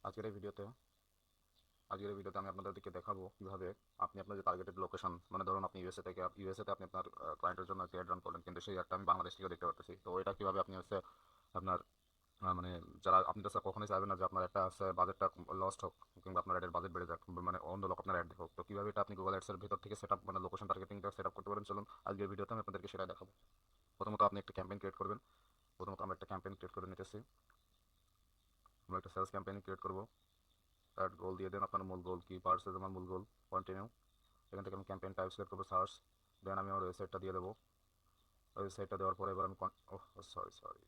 আজকের এই ভিডিওতে আমি আপনাদেরকে দেখাবো কিভাবে আপনি আপনার যে টার্গেটেড লোকেশন, মানে ধরুন আপনি ইউএসএ তে আপনি আপনার ক্লায়েন্টের জন্য একটা অ্যাড রান করলেন, কিন্তু সেই অ্যাডটা আমি বাংলাদেশ থেকে দেখতে পাচ্ছি। তো এটা কিভাবে আপনি হচ্ছে আপনার মানে যারা আপনি তো কখনোই চাইবেন না যে আপনার একটা আছে বাজেটটা লস্ট হোক, কিংবা আপনার অ্যাডের বাজেট বেড়ে যাক, মানে অন্য লোক আপনার অ্যাড দেখুক। তো কিভাবে এটা আপনি গুগল অ্যাডসের ভিতর থেকে সেট আপ, মানে লোকেশন টার্গেটিংটা সেট আপ করতে পারেন, চলুন আজকের ভিডিওতে আমি আপনাদেরকে সেটা দেখাবো। প্রথমত আপনি একটা ক্যাম্পেইন ক্রিয়েট করবেন। আমরা একটা ক্যাম্পেইন ক্রিয়েট করে নিতেছি। আমরা একটা সেলস ক্যাম্পেইন ক্রিয়েট করবো। অ্যাড গোল দিয়ে দেন, আপনার মূল গোল কি, পার্সেস আমার মূল গোল, কন্টিনিউ। এখান থেকে আমি ক্যাম্পেইন টাইপ সিলেক্ট করবো, সার্চ। দেন আমি আমার ওয়েবসাইটটা দিয়ে দেবো। ওয়েবসাইটটা দেওয়ার পরে এবার আমি সরি সরি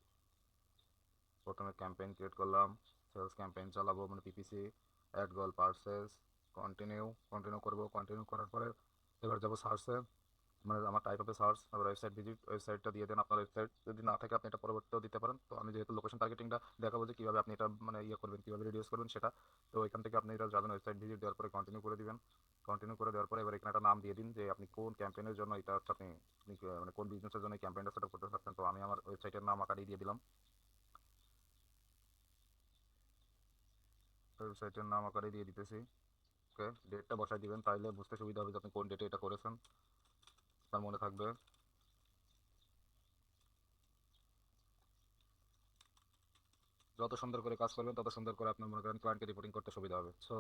প্রথমে ক্যাম্পেইন ক্রিয়েট করলাম, সেলস ক্যাম্পেইন চালাবো, মানে পিপিসি, অ্যাড গোল, পার্সেস, কন্টিনিউ। করবো, কন্টিনিউ করার পরে এবার যাবো সার্চে, মানে আমার টাইপ হবে সার্চ, আবার ওয়েবসাইট ভিজিট, ওয়েবসাইটটা দিয়ে দেন। আপনার ওয়েবসাইট যদি না থাকে আপনি এটা পরবর্তীতেও দিতে পারেন। তো আমি যেহেতু লোকেশন টার্গেটিংটা দেখাবো যে কীভাবে আপনি এটা মানে করবেন, কীভাবে রিডিউস করবেন সেটা। তো এখান থেকে আপনি এটা যাবেন, ওয়েবসাইট ভিজিট দেওয়ার পরে কন্টিনিউ করে দিবেন। কন্টিনিউ করে দেওয়ার পরে এবার এখানে একটা নাম দিয়ে দিন যে আপনি কোন ক্যাম্পেইনের জন্য এটা হচ্ছে আপনি মানে কোন বিজনেসের জন্য এই ক্যাম্পেইনটা সেট আপ করতে চাচ্ছেন। তো আমি আমার ওয়েবসাইটের নাম আকারে দিয়ে দিলাম, ওয়েবসাইটের নাম আকারে দিয়ে দিতেছি। ওকে, ডেটটা বসাই দিবেন, তাইলে বুঝতে সুবিধা হবে যে আপনি কোন ডেটে এটা করেছেন, তার মনে থাকবে। যত সুন্দর করে কাজ করবেন তত সুন্দর করে আপনার মনে করেন ক্লায়েন্টকে রিপোর্টিং করতে সুবিধা হবে। সো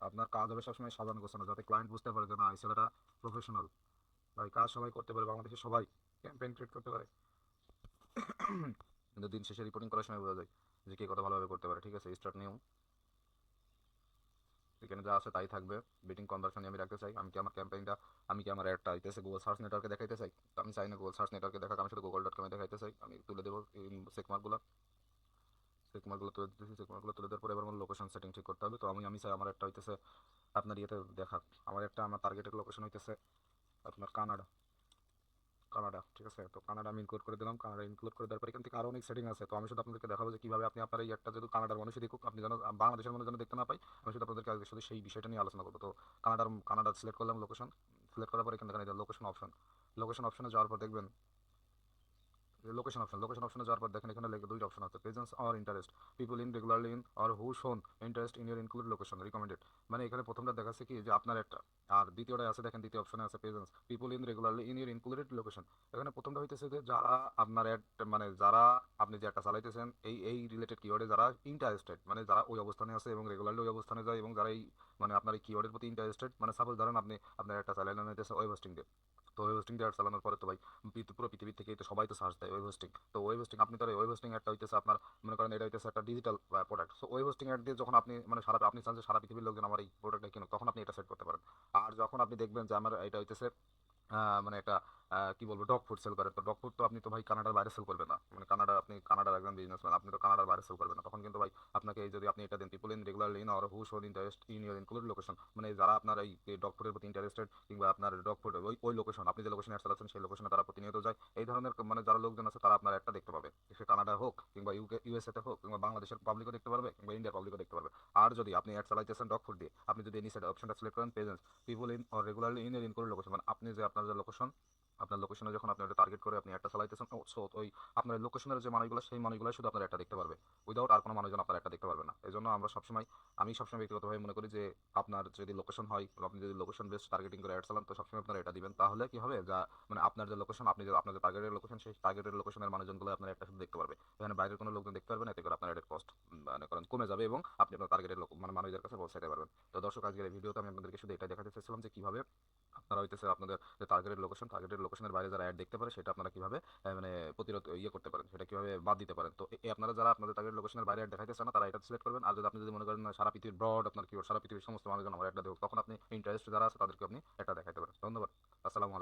আপনার কাজ হবে সবসময় সাজানো গোছানো, যাতে ক্লায়েন্ট বুঝতে পারে যে না এই ছেলেটা প্রফেশনাল, বা এই কাজ সবাই করতে পারে, বাংলাদেশের সবাই ক্যাম্পেইন ক্রিয়েট করতে পারে। কিন্তু দিন শেষে রিপোর্টিং করার সময় বোঝা যায় যে কে কত ভালোভাবে করতে পারে। ঠিক আছে, স্টার্ট নিউ। এখানে যা আছে তাই থাকবে। বিটিং কনভার্সন আমি রাখতে চাই। আমি কি আমার অ্যাডটা আইতেছে গুগল সার্চ নেটওয়ার্কে দেখাইতে চাই। তো আমি চাই না গুগল সার্চ নেটওয়ার্কে দেখাক, আমি শুধু গুগল.com-এ দেখাইতে চাই। আমি তুলে দেবো চেকমার্কগুলো। চেকমার্কগুলো তুলে দিতেছি। চেকমার্কগুলো তুলে দেওয়ার পরে এবার আমার লোকেশন সেটিং ঠিক করতে হবে। তো আমি চাই আমার একটা হইতেছে আপনার ইয়েতে দেখাক। আমার টার্গেটেড লোকেশন হইতেছে আপনার কানাডা। ঠিক আছে। তো কানাডা আমি ইনক্লুড করে দিলাম। কানাডা ইনক্লুড করে দেওয়ার পর এখান থেকে আরও অনেক সেটিং আছে। তো আমি শুধু আপনাদেরকে দেখাবো যে কীভাবে আপনি আপনার এই একটা যদি কানাডার মানুষই দেখুক, আপনি যেন বাংলাদেশের মানুষ যেন দেখতে না পাই, আমি শুধু আপনাদেরকে আজকে শুধু সেই বিষয়টা নিয়ে আলোচনা করবো। তো কানাডা সিলেক্ট করলাম, লোকেশন সিলেক্ট করার পর এখানে দেখেন লোকেশন অপশনে যাওয়ার পর দেখবেন লোকেশন অপশনে যাওয়ার পর দেখেন এখানে দুইটা অপশন আছে, presence or interest, people in regularly in or who shown interest in your include location recommended. মানে এখানে প্রথমটা দেখাচ্ছে কি যে আপনার একটা, আর দ্বিতীয়টা আছে দেখেন, দ্বিতীয় অপশনে আছে presence people in regularly in year included location. এখানে প্রথমটা হইতেছে যে যারা আপনার অ্যাড, মানে যারা আপনি যে একটা চালাইতেছেন এই রিলেটেড কিওয়ার্ডে যারা ইন্টারেস্টেড, মানে যারা ওই অবস্থানে আছে এবং রেগুলারলি ওই অবস্থানে যায়, এবং যারা এই মানে আপনার এই কিওয়ার্ডের প্রতি ইন্টারেস্টেড। মানে সাপোজ ধরেন আপনি আপনার একটা চালাইলেন হইতেছে ওয়েব হোস্টিং দিয়ে। তো ওয়েব হোস্টিং দিয়ে চালানোর পরে তো ভাই পুরো পৃথিবী থেকে তো সবাই তো সার্চ দেয় ওয়েব হোস্টিং। তো ওয়েব হোস্টিং আপনি তার ওয়েব হোস্টিং একটা হইতেছে আপনার মনে করেন এটা হইতেছে একটা digital product. So web hosting ad দিয়ে যখন আপনি মানে আপনি চান যে সারা পৃথিবীর লোকজন আমার এই প্রোডাক্টটা কিনুক, তখন আপনি এটা সেট করতে পারেন। আর যখন আপনি দেখবেন যে আমার এটা হইতেছে মানে একটা কি বলবো, ডগ ফুড সেল করে, তো ডগ ফুড তো আপনি তো ভাই কানাডার বাইরে সেল করবেন না, মানে আপনি কানাডার একজন বিজনেসম্যান, আপনি তো কানাডার বাইরে সেল করবেন না। তখন কিন্তু ভাই আপনাকে এই যদি আপনি এটা দেন, people in regularly in or who shown interest in your include location, মানে যারা আপনার এই ডগ ফুডের প্রতি ইন্টারেস্টেড, কিংবা আপনার ডগ ফুড ওই লোকেশন, আপনি যে লোকেশনে অ্যাড চালাচ্ছেন সেই লোকেশনে তারা প্রতিনিয়ত যায়, এই ধরনের মানে যারা লোকজন আছে তারা আপনার একটা দেখতে পাবে। সে কানাডা হোক, কিংবা ইউএসএ তে হোক, কিংবা বাংলাদেশের পাবলিকও দেখতে পারবে, কিংবা ইন্ডিয়ার পাবলিকও দেখতে পারবে। আর যদি আপনি অ্যাড চালাইতেছেন ডগ ফুড দিয়ে, আপনি যদি নিচে অপশনটা সিলেক্ট করেন presence people in or regularly in your include location, মানে আপনি যে আপনার যে লোকেশন, আপনার লোকেশনে যখন আপনি ওটা টার্গেট করে আপনি একটা চালাইতেছেন, সো ওই আপনার লোকেশনের যে মানুষগুলো সেই মানুষগুলো শুধু আপনার একটা দেখতে পারবে, উইদাউট আর কোনো মানুষজন আপনার একটা দেখতে পারবে না। এই জন্য আমি সবসময় ব্যক্তিগতভাবে মনে করি যে আপনার যদি লোকেশন হয়, আপনি যদি লোকেশন বেসড টার্গেটিং করে অ্যাড চালান, তো সবসময় আপনারা এটা দিবেন। তাহলে কি হবে যা মানে আপনার যে লোকেশন, আপনার যে টার্গেটের লোকেশন, সেই টার্গেটের লোকেশনের মানুষজনগুলো আপনার একটা শুধু দেখতে পারবে, এখানে বাইরের কোনো লোকজন দেখতে পারবে না। এতে করে আপনার অ্যাডের কস্ট মানে করেন কমে যাবে, এবং আপনি আপনার টার্গেটের লোক মানে মানুষদের কাছে পৌঁছাতে পারবেন। তো দর্শক, আজকের এই ভিডিওতে আমি আপনাদেরকে শুধু এটা দেখাতে চাইছিলাম যে কিভাবে আপনারা হইতেছে আপনাদের যে টার্গেটেড লোকেশনের বাইরে যারা অ্যাড দেখতে পারে, সেটা আপনারা কিভাবে মানে প্রতিরোধ করতে পারেন, সেটা কিভাবে বাদ দিতে পারেন। তো আপনারা যারা আপনাদের টার্গেট লোকেশনের বাইরে অ্যাড দেখাইতে চান না, তারা এটা সিলেক্ট করবেন। আর যদি আপনি মনে করেন না, সারা পৃথিবীর ব্রড আপনার কি সারা পৃথিবীর সমস্ত মানুষজন আমার একটা দেখুক, তখন আপনি ইন্টারেস্ট যারা আছে তাদেরকে আপনি এটা দেখাইতে পারেন। ধন্যবাদ। আসসালামু আলাইকুম।